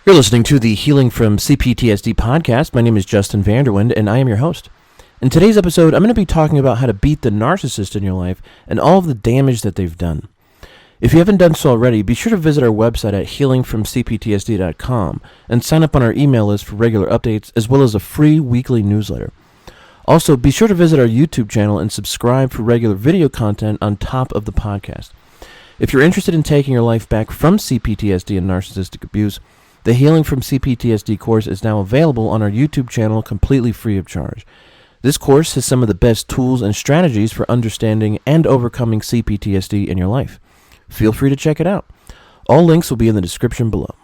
You're listening to the Healing from CPTSD podcast. My name is Justin Vanderwind, and I am your host. In today's episode, I'm going to be talking about how to beat the narcissist in your life and all of the damage that they've done. If you haven't done so already, be sure to visit our website at healingfromcptsd.com and sign up on our email list for regular updates as well as a free weekly newsletter. Also, be sure to visit our YouTube channel and subscribe for regular video content on top of the podcast. If you're interested in taking your life back from CPTSD and narcissistic abuse, the Healing from CPTSD course is now available on our YouTube channel completely free of charge. This course has some of the best tools and strategies for understanding and overcoming CPTSD in your life. Feel free to check it out. All links will be in the description below.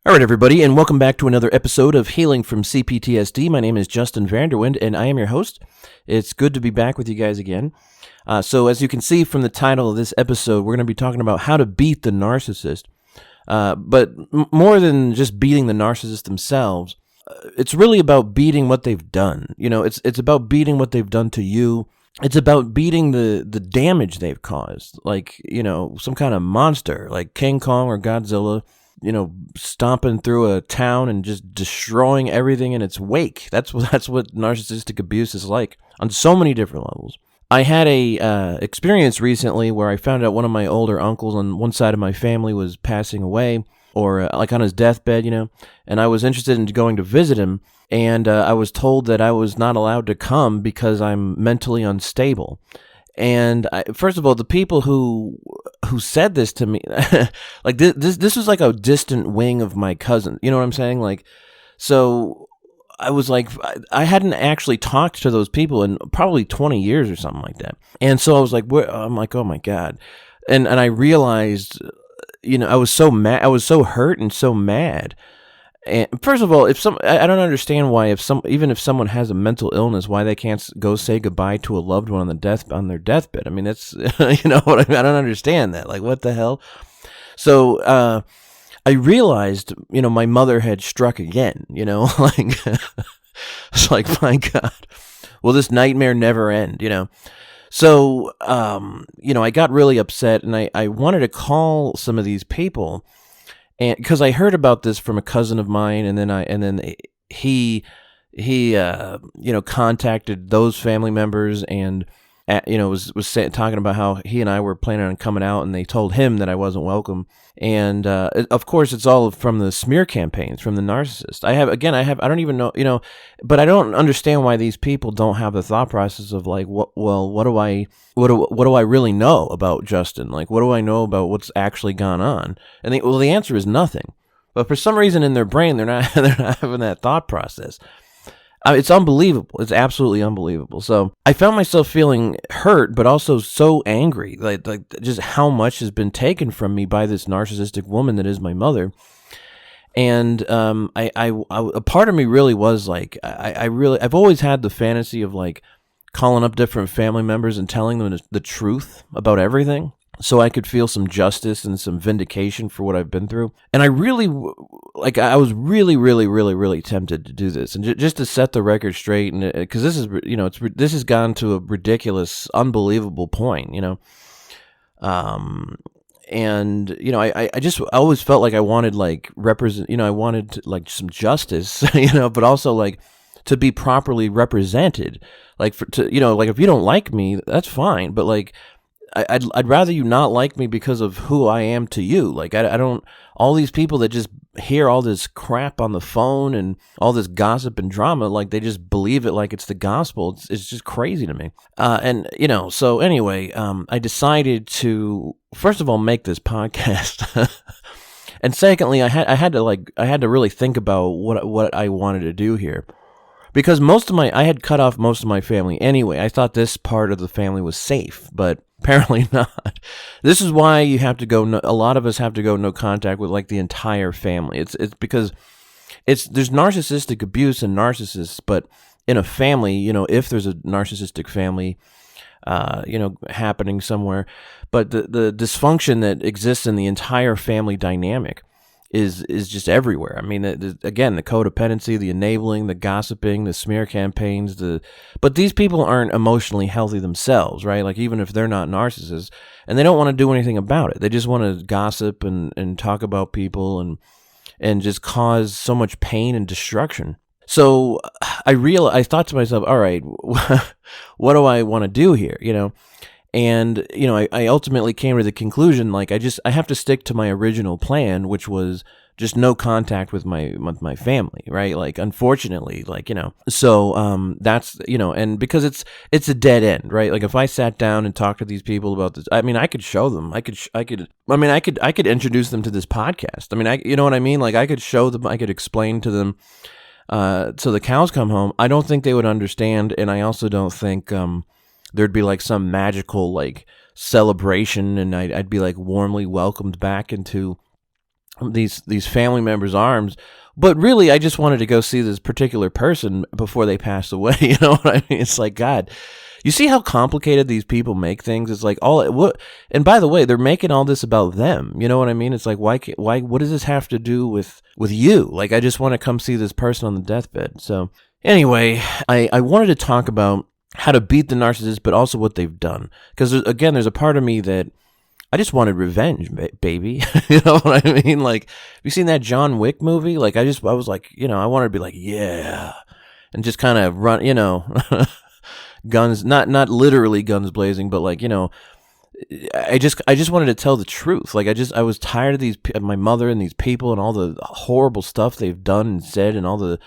All right, everybody, and welcome back to another episode of Healing from CPTSD. My name is Justin Vanderwind, and I am your host. It's good to be back with you guys again. So as you can see from the title of this episode, we're going to be talking about how to beat the narcissist. But more than just beating the narcissist themselves, it's really about beating what they've done. You know, it's about beating what they've done to you. It's about beating the damage they've caused, like, you know, some kind of monster, like King Kong or Godzilla, you know, stomping through a town and just destroying everything in its wake. That's what narcissistic abuse is like on so many different levels. I had a experience recently where I found out one of my older uncles on one side of my family was passing away, or like on his deathbed, you know, and I was interested in going to visit him, and I was told that I was not allowed to come because I'm mentally unstable. And first of all, the people who said this to me, like this was like a distant wing of my cousin. You know what I'm saying? Like, so I was like, I hadn't actually talked to those people in probably 20 years or something like that. And so I was like, I'm like, oh my God. And I realized, you know, I was so mad, I was so hurt and so mad. And first of all, I don't understand why even if someone has a mental illness, why they can't go say goodbye to a loved one on their deathbed. I mean, that's, you know what I mean? I don't understand that. Like, what the hell? So, I realized, you know, my mother had struck again, you know, like, it's like, my God, will this nightmare never end, you know? So, you know, I got really upset, and I wanted to call some of these people, and because I heard about this from a cousin of mine, and then he you know, contacted those family members, and you know, was talking about how he and I were planning on coming out, and they told him that I wasn't welcome. And of course, it's all from the smear campaigns from the narcissist. I don't even know, you know, but I don't understand why these people don't have the thought process of like, what do I really know about Justin? Like, what do I know about what's actually gone on? And the answer is nothing. But for some reason in their brain, they're not having that thought process. It's unbelievable. It's absolutely unbelievable. So I found myself feeling hurt, but also so angry, like just how much has been taken from me by this narcissistic woman that is my mother. And a part of me really was like, I've always had the fantasy of like calling up different family members and telling them the truth about everything, so I could feel some justice and some vindication for what I've been through. And I really, like, I was really, really, really, really tempted to do this. And just to set the record straight, and because this is, you know, this has gone to a ridiculous, unbelievable point, you know. And, you know, I always felt like I wanted, like, I wanted, like, some justice, you know, but also, like, to be properly represented. Like, you know, like, if you don't like me, that's fine, but, like, I'd rather you not like me because of who I am to you. Like, I don't, all these people that just hear all this crap on the phone and all this gossip and drama, like, they just believe it like it's the gospel. It's just crazy to me. And, you know, so anyway, I decided to, first of all, make this podcast. And secondly, I had to really think about what I wanted to do here. Because I had cut off most of my family anyway. I thought this part of the family was safe, but apparently not. This is why you have to go, a lot of us have to go no contact with like the entire family. It's because there's narcissistic abuse and narcissists, but in a family, you know, if there's a narcissistic family, you know, happening somewhere, but the dysfunction that exists in the entire family dynamic is just everywhere. I mean, again, the codependency, the enabling, the gossiping, the smear campaigns, but these people aren't emotionally healthy themselves, right? Like, even if they're not narcissists, and they don't want to do anything about it. They just want to gossip and talk about people and just cause so much pain and destruction. So I thought to myself, all right, what do I want to do here? And, I ultimately came to the conclusion, like, I have to stick to my original plan, which was just no contact with my family, right? Like, unfortunately, so, that's, and because it's a dead end, right? Like, if I sat down and talked to these people about this, I mean, I could show them, I could introduce them to this podcast. I mean, you know what I mean? Like, I could show them, I could explain to them, till the cows come home. I don't think they would understand. And I also don't think, there'd be like some magical like celebration, and I'd be like warmly welcomed back into these family members' arms. But really, I just wanted to go see this particular person before they passed away. You know what I mean? It's like, God, you see how complicated these people make things? It's like and by the way, they're making all this about them. You know what I mean? It's like, why, what does this have to do with you? Like, I just want to come see this person on the deathbed. So anyway, I wanted to talk about how to beat the narcissist, but also what they've done. Because there's a part of me that I just wanted revenge, baby. You know what I mean? Like, have you seen that John Wick movie? Like, I was like, I wanted to be like, yeah, and just kind of run, guns, not literally guns blazing, but like, I just wanted to tell the truth. Like, I was tired of my mother and these people and all the horrible stuff they've done and said and all the.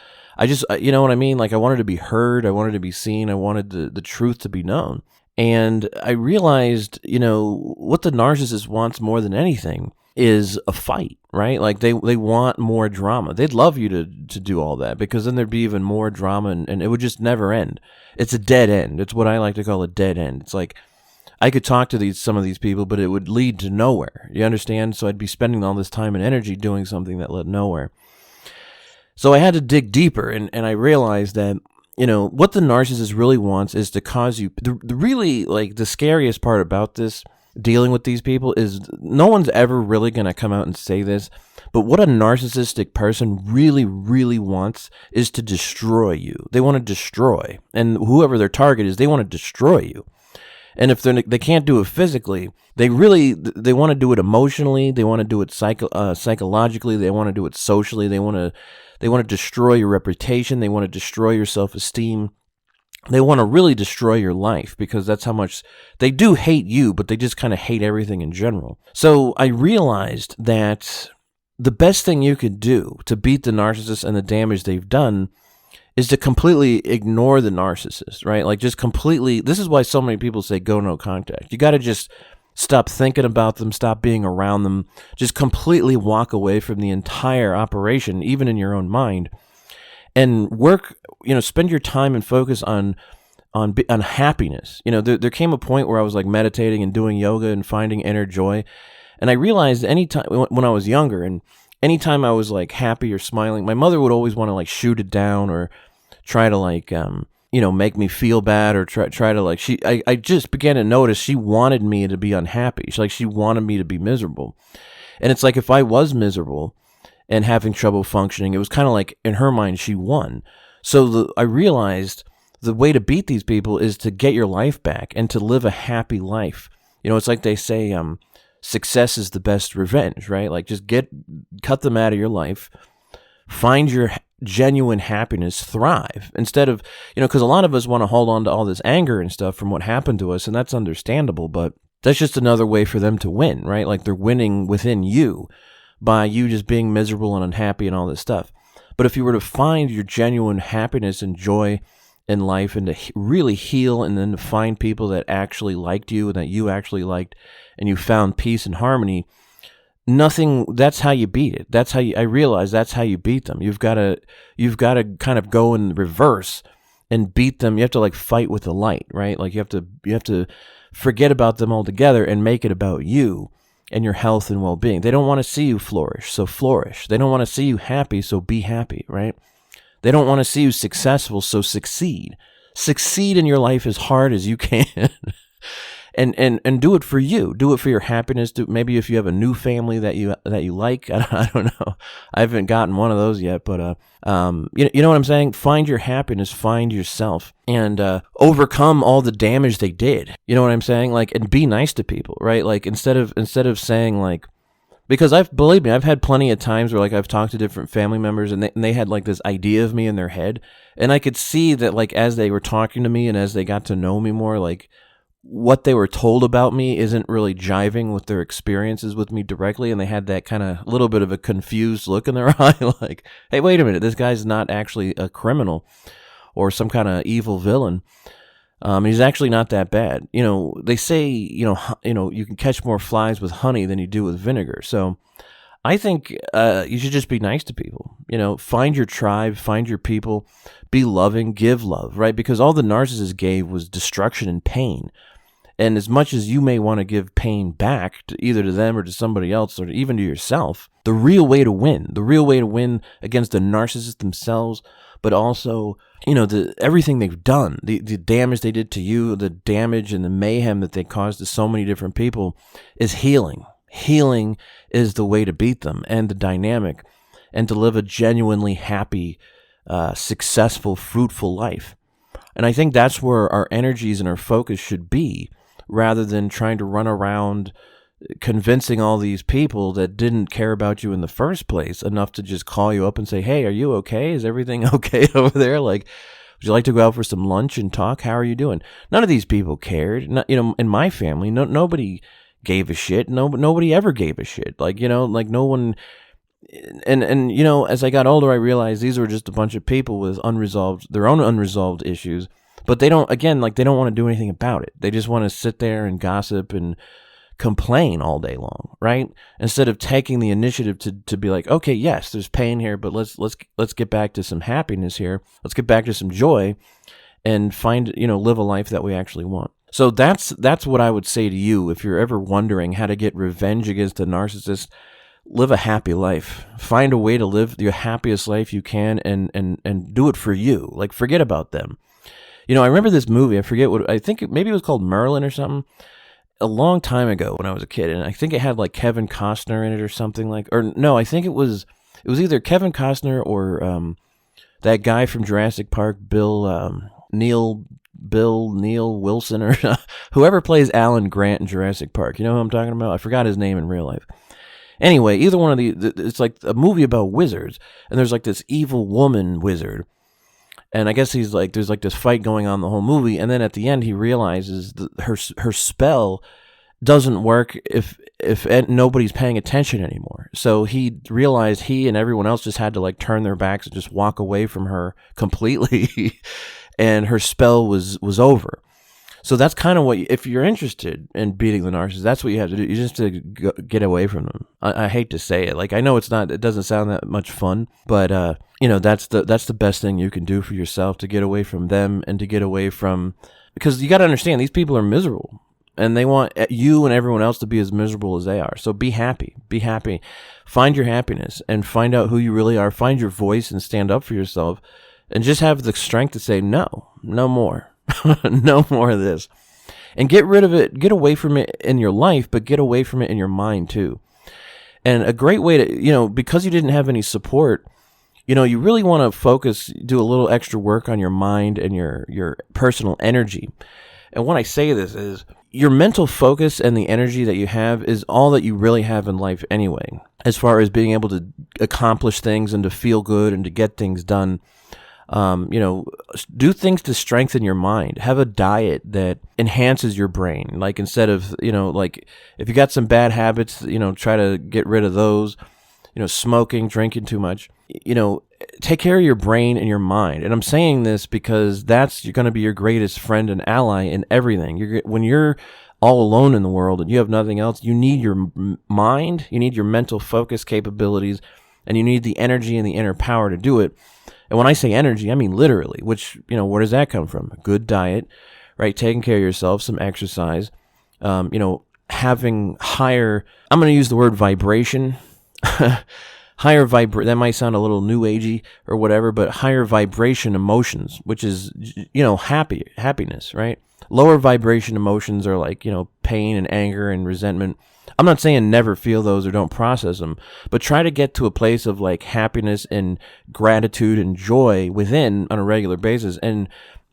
You know what I mean? Like, I wanted to be heard. I wanted to be seen. I wanted the truth to be known. And I realized, what the narcissist wants more than anything is a fight, right? Like, they want more drama. They'd love you to do all that, because then there'd be even more drama and it would just never end. It's a dead end. It's what I like to call a dead end. It's like, I could talk to some of these people, but it would lead to nowhere. You understand? So I'd be spending all this time and energy doing something that led nowhere. So I had to dig deeper, and I realized that, what the narcissist really wants is to cause you, the really, like, the scariest part about this, dealing with these people, is no one's ever really going to come out and say this, but what a narcissistic person really, really wants is to destroy you. They want to destroy, and whoever their target is, they want to destroy you. And if they can't do it physically, they want to do it emotionally. They want to do it psychologically. They want to do it socially. They want to destroy your reputation. They want to destroy your self-esteem. They want to really destroy your life, because that's how much they do hate you, but they just kind of hate everything in general. So I realized that the best thing you could do to beat the narcissist and the damage they've done is to completely ignore the narcissist, right? Like, just completely. This is why so many people say go no contact. You got to just stop thinking about them, stop being around them, just completely walk away from the entire operation, even in your own mind, and work, spend your time and focus on happiness. There came a point where I was like meditating and doing yoga and finding inner joy. And I realized anytime when I was younger, and anytime I was like happy or smiling, my mother would always want to like shoot it down or try to like, make me feel bad, or try to like, I just began to notice she wanted me to be unhappy. She wanted me to be miserable. And it's like, if I was miserable and having trouble functioning, it was kind of like, in her mind, she won. So I realized the way to beat these people is to get your life back and to live a happy life. It's like they say, success is the best revenge, right? Like, just cut them out of your life, find your genuine happiness, thrive, instead of, because a lot of us want to hold on to all this anger and stuff from what happened to us, and that's understandable, but that's just another way for them to win, right? Like, they're winning within you by you just being miserable and unhappy and all this stuff. But if you were to find your genuine happiness and joy in life, and to really heal, and then to find people that actually liked you and that you actually liked, and you found peace and harmony, that's how you beat it. I realize that's how you beat them. You've got to kind of go in reverse and beat them. You have to like fight with the light, right? Like, you have to forget about them altogether and make it about you and your health and well-being. They don't want to see you flourish, so flourish. They don't want to see you happy, so be happy, right? They don't want to see you successful, so succeed. Succeed in your life as hard as you can. and do it for you. Do it for your happiness. Maybe if you have a new family that you like. I don't know. I haven't gotten one of those yet, but you know what I'm saying? Find your happiness, find yourself, and overcome all the damage they did. You know what I'm saying? Like, and be nice to people, right? Like, instead of saying like, because believe me, I've had plenty of times where like I've talked to different family members and they had like this idea of me in their head, and I could see that like as they were talking to me and as they got to know me more, like what they were told about me isn't really jiving with their experiences with me directly, and they had that kind of little bit of a confused look in their eye, like, hey, wait a minute, this guy's not actually a criminal or some kind of evil villain. He's actually not that bad. You know, they say, you can catch more flies with honey than you do with vinegar. So I think you should just be nice to people. You know, find your tribe, find your people, be loving, give love, right? Because all the narcissist gave was destruction and pain. And as much as you may want to give pain back to either to them or to somebody else or even to yourself, the real way to win against the narcissist themselves, but also, everything they've done, the damage they did to you, the damage and the mayhem that they caused to so many different people, is healing. Healing is the way to beat them, and the dynamic, and to live a genuinely happy, successful, fruitful life. And I think that's where our energies and our focus should be, rather than trying to run around convincing all these people that didn't care about you in the first place enough to just call you up and say, hey, are you okay? Is everything okay over there? Like, would you like to go out for some lunch and talk? How are you doing? None of these people cared. In my family, nobody gave a shit. Nobody ever gave a shit. Like, no one. And as I got older, I realized these were just a bunch of people with their own unresolved issues. But they don't want to do anything about it. They just want to sit there and gossip and complain all day long, right? Instead of taking the initiative to be like, okay, yes, there's pain here, but let's get back to some happiness here. Let's get back to some joy and live a life that we actually want. So that's what I would say to you if you're ever wondering how to get revenge against a narcissist. Live a happy life. Find a way to live your happiest life you can, and do it for you. Like, forget about them. I remember this movie. I forget I think maybe it was called Merlin or something, a long time ago when I was a kid, and I think it had like Kevin Costner in it or something I think it was either Kevin Costner or that guy from Jurassic Park, Neil Wilson, or whoever plays Alan Grant in Jurassic Park. You know who I'm talking about? I forgot his name in real life. Anyway, either one of it's like a movie about wizards, and there's like this evil woman wizard. And I guess there's like this fight going on the whole movie, and then at the end he realizes that her spell doesn't work if nobody's paying attention anymore. So he realized he and everyone else just had to like turn their backs and just walk away from her completely, and her spell was over. So that's kind of what, if you're interested in beating the narcissist, that's what you have to do. You just have to get away from them. I hate to say it. Like, I know it doesn't sound that much fun, but that's the best thing you can do for yourself, to get away from them and to get away from, because you got to understand, these people are miserable and they want you and everyone else to be as miserable as they are. So be happy, find your happiness and find out who you really are. Find your voice and stand up for yourself, and just have the strength to say, no more. No more of this, and get rid of it. Get away from it in your life, but get away from it in your mind too. And a great way to, because you didn't have any support, you really want to focus, do a little extra work on your mind and your personal energy. And when I say this is, your mental focus and the energy that you have is all that you really have in life anyway, as far as being able to accomplish things and to feel good and to get things done. Do things to strengthen your mind. Have a diet that enhances your brain. Like, instead of, like, if you got some bad habits, try to get rid of those, smoking, drinking too much, take care of your brain and your mind. And I'm saying this because you're going to be your greatest friend and ally in everything. When you're all alone in the world and you have nothing else, you need your mind, you need your mental focus capabilities, and you need the energy and the inner power to do it. And when I say energy, I mean literally, which, where does that come from? A good diet, right? Taking care of yourself, some exercise, having higher, I'm going to use the word vibration, that might sound a little new agey or whatever, but higher vibration emotions, which is, happiness, right? Lower vibration emotions are like, pain and anger and resentment. I'm not saying never feel those or don't process them, but try to get to a place of like happiness and gratitude and joy within on a regular basis, and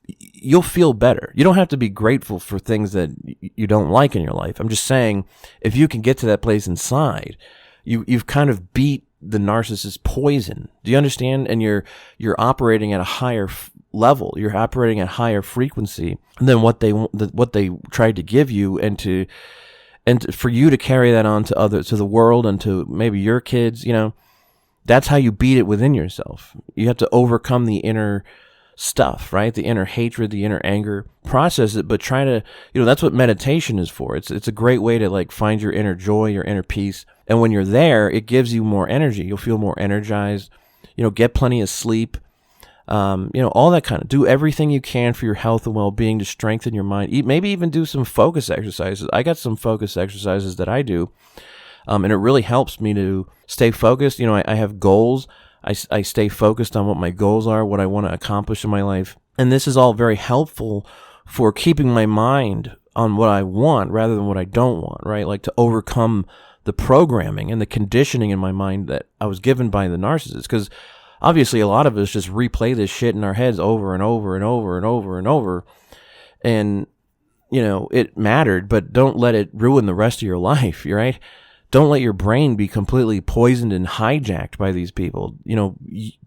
you'll feel better. You don't have to be grateful for things that you don't like in your life. I'm just saying, if you can get to that place inside, you've kind of beat the narcissist poison. Do you understand? And you're operating at a higher level. You're operating at higher frequency than what they tried to give you, and for you to carry that on to the world, and to maybe your kids. That's how you beat it within yourself. You have to overcome the inner stuff, right? The inner hatred, the inner anger, process it, but try to, that's what meditation is for. It's a great way to like find your inner joy, your inner peace. And when you're there, it gives you more energy. You'll feel more energized, get plenty of sleep, all that kind of, do everything you can for your health and well-being to strengthen your mind. Maybe even do some focus exercises. I got some focus exercises that I do. And it really helps me to stay focused. I have goals. I stay focused on what my goals are, what I want to accomplish in my life. And this is all very helpful for keeping my mind on what I want rather than what I don't want, right? Like to overcome the programming and the conditioning in my mind that I was given by the narcissist. Because obviously a lot of us just replay this shit in our heads over and over and over and over and over. And, it mattered, but don't let it ruin the rest of your life, right? Don't let your brain be completely poisoned and hijacked by these people.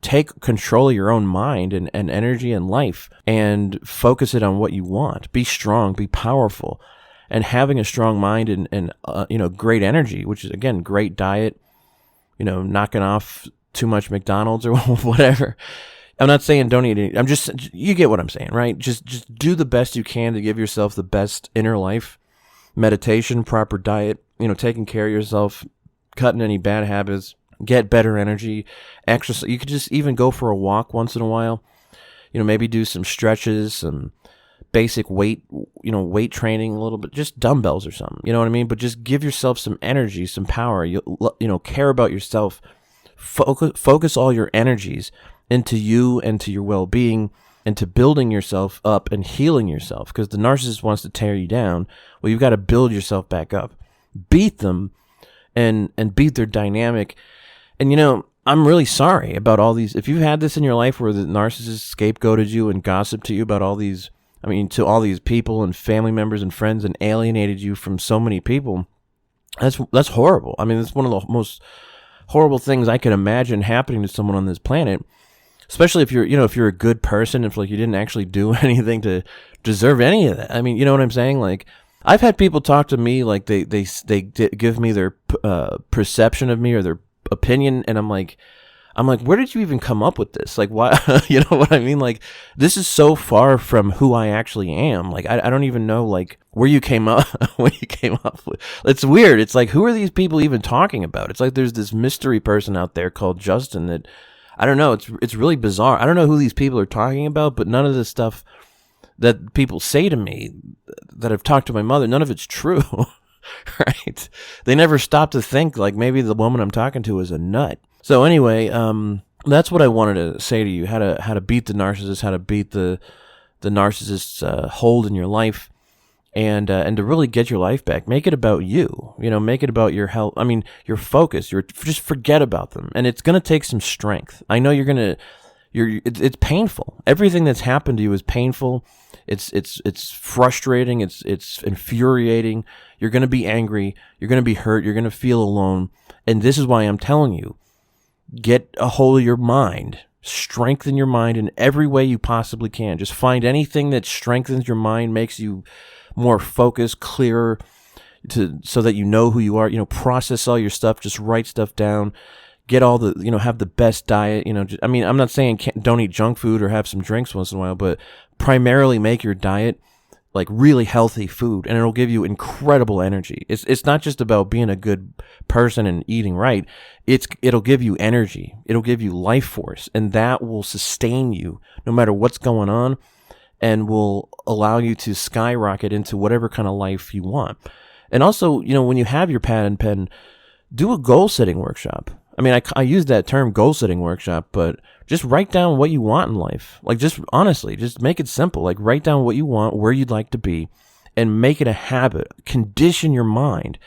Take control of your own mind and energy and life, and focus it on what you want. Be strong, be powerful, and having a strong mind and great energy, which is, again, great diet, knocking off too much McDonald's or whatever. I'm not saying don't eat it. You get what I'm saying, right? Just do the best you can to give yourself the best inner life. Meditation, proper diet, taking care of yourself, cutting any bad habits, get better energy, exercise. You could just even go for a walk once in a while, maybe do some stretches, some basic weight training a little bit, just dumbbells or something, you know what I mean? But just give yourself some energy, some power, care about yourself, focus all your energies into you and to your well-being, and to building yourself up and healing yourself, because the narcissist wants to tear you down. Well, you've got to build yourself back up, beat them, and beat their dynamic. And I'm really sorry about all these. If you've had this in your life where the narcissist scapegoated you and gossiped to you about all these, to all these people and family members and friends, and alienated you from so many people, that's horrible. It's one of the most horrible things I can imagine happening to someone on this planet. Especially if you're a good person, if like you didn't actually do anything to deserve any of that. You know what I'm saying? Like, I've had people talk to me like they give me their perception of me or their opinion, and I'm like, where did you even come up with this? Like, why? You know what I mean? Like, this is so far from who I actually am. Like, I don't even know like where you came up with. It's weird. It's like, who are these people even talking about? It's like there's this mystery person out there called Justin that, I don't know. It's really bizarre. I don't know who these people are talking about, but none of this stuff that people say to me that I've talked to my mother, none of it's true, right? They never stop to think like maybe the woman I'm talking to is a nut. So anyway, that's what I wanted to say to you: how to beat the narcissist, how to beat the narcissist's hold in your life, and to really get your life back. Make it about you. Make it about your health. Your focus. Just forget about them, and it's gonna take some strength. I know it's painful. Everything that's happened to you is painful. It's frustrating. It's infuriating. You're gonna be angry. You're gonna be hurt. You're gonna feel alone. And this is why I'm telling you: get a hold of your mind. Strengthen your mind in every way you possibly can. Just find anything that strengthens your mind, makes you more focused, clearer, so that you know who you are. Process all your stuff. Just write stuff down. Get all the, have the best diet. I'm not saying don't eat junk food or have some drinks once in a while, but primarily make your diet like really healthy food, and it'll give you incredible energy. It's not just about being a good person and eating right. It'll give you energy. It'll give you life force, and that will sustain you no matter what's going on, and will allow you to skyrocket into whatever kind of life you want. And also, when you have your pad and pen, do a goal setting workshop. I mean, I use that term goal setting workshop, but just write down what you want in life. Like, just honestly, just make it simple. Like, write down what you want, where you'd like to be, and make it a habit. Condition your mind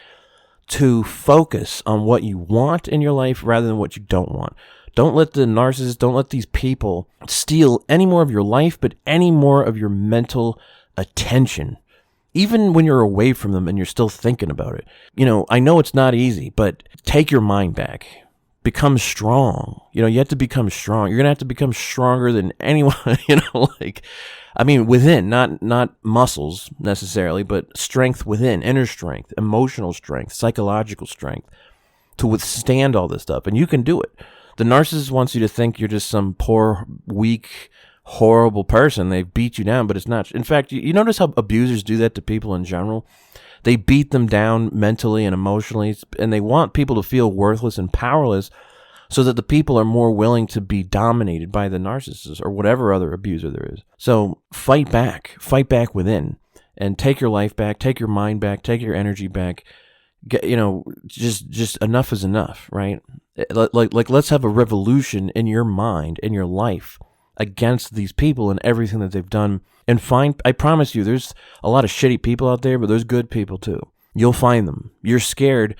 to focus on what you want in your life rather than what you don't want. Don't let the narcissists, don't let these people steal any more of your life, but any more of your mental attention. Even when you're away from them and you're still thinking about it. You know, I know it's not easy, but take your mind back. Become strong. You know, you have to become strong. You're going to have to become stronger than anyone, within, not muscles necessarily, but strength within, inner strength, emotional strength, psychological strength to withstand all this stuff. And you can do it. The narcissist wants you to think you're just some poor, weak, horrible person. They beat you down, but it's not. In fact, you notice how abusers do that to people in general? They beat them down mentally and emotionally, and they want people to feel worthless and powerless so that the people are more willing to be dominated by the narcissist or whatever other abuser there is. So fight back within, and take your life back, take your mind back, take your energy back. Just enough is enough, right? Like let's have a revolution in your mind, in your life, against these people and everything that they've done. And I promise you, there's a lot of shitty people out there, but there's good people too. You'll find them. You're scared.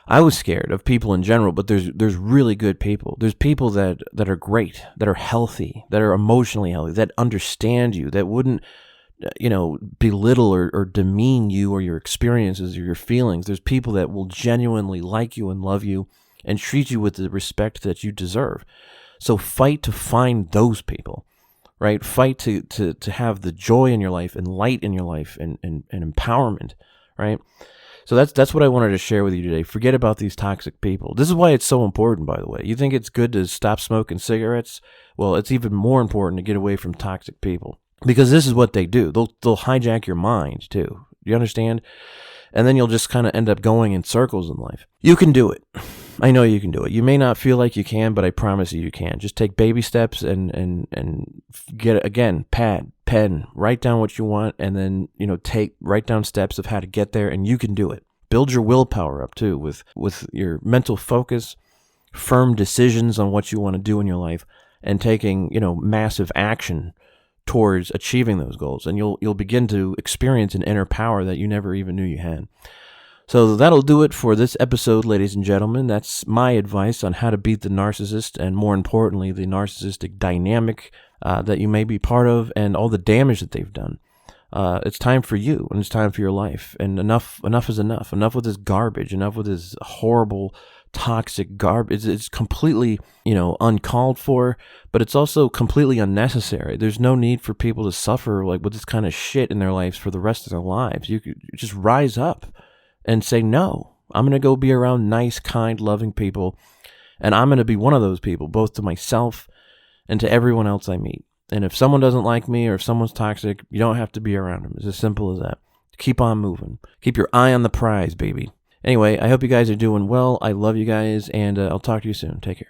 I was scared of people in general, but there's really good people. There's people that are great, that are healthy, that are emotionally healthy, that understand you, that wouldn't, belittle or demean you or your experiences or your feelings. There's people that will genuinely like you and love you and treat you with the respect that you deserve. So fight to find those people, right? Fight to have the joy in your life and light in your life and empowerment, right? So that's what I wanted to share with you today. Forget about these toxic people. This is why it's so important, by the way. You think it's good to stop smoking cigarettes? Well, it's even more important to get away from toxic people, because this is what they do. They'll hijack your mind too. You understand? And then you'll just kind of end up going in circles in life. You can do it. I know you can do it. You may not feel like you can, but I promise you can. Just take baby steps and get, again, pad, pen, write down what you want, and then, write down steps of how to get there, and you can do it. Build your willpower up too with your mental focus, firm decisions on what you want to do in your life, and taking, massive action towards achieving those goals. And you'll begin to experience an inner power that you never even knew you had. So that'll do it for this episode, ladies and gentlemen. That's my advice on how to beat the narcissist, and more importantly, the narcissistic dynamic that you may be part of and all the damage that they've done. It's time for you, and it's time for your life. And enough is enough. Enough with this garbage. Enough with this horrible, toxic garbage. It's completely, uncalled for, but it's also completely unnecessary. There's no need for people to suffer like with this kind of shit in their lives for the rest of their lives. You could just rise up and say, no, I'm going to go be around nice, kind, loving people. And I'm going to be one of those people, both to myself and to everyone else I meet. And if someone doesn't like me or if someone's toxic, you don't have to be around them. It's as simple as that. Keep on moving. Keep your eye on the prize, baby. Anyway, I hope you guys are doing well. I love you guys, and I'll talk to you soon. Take care.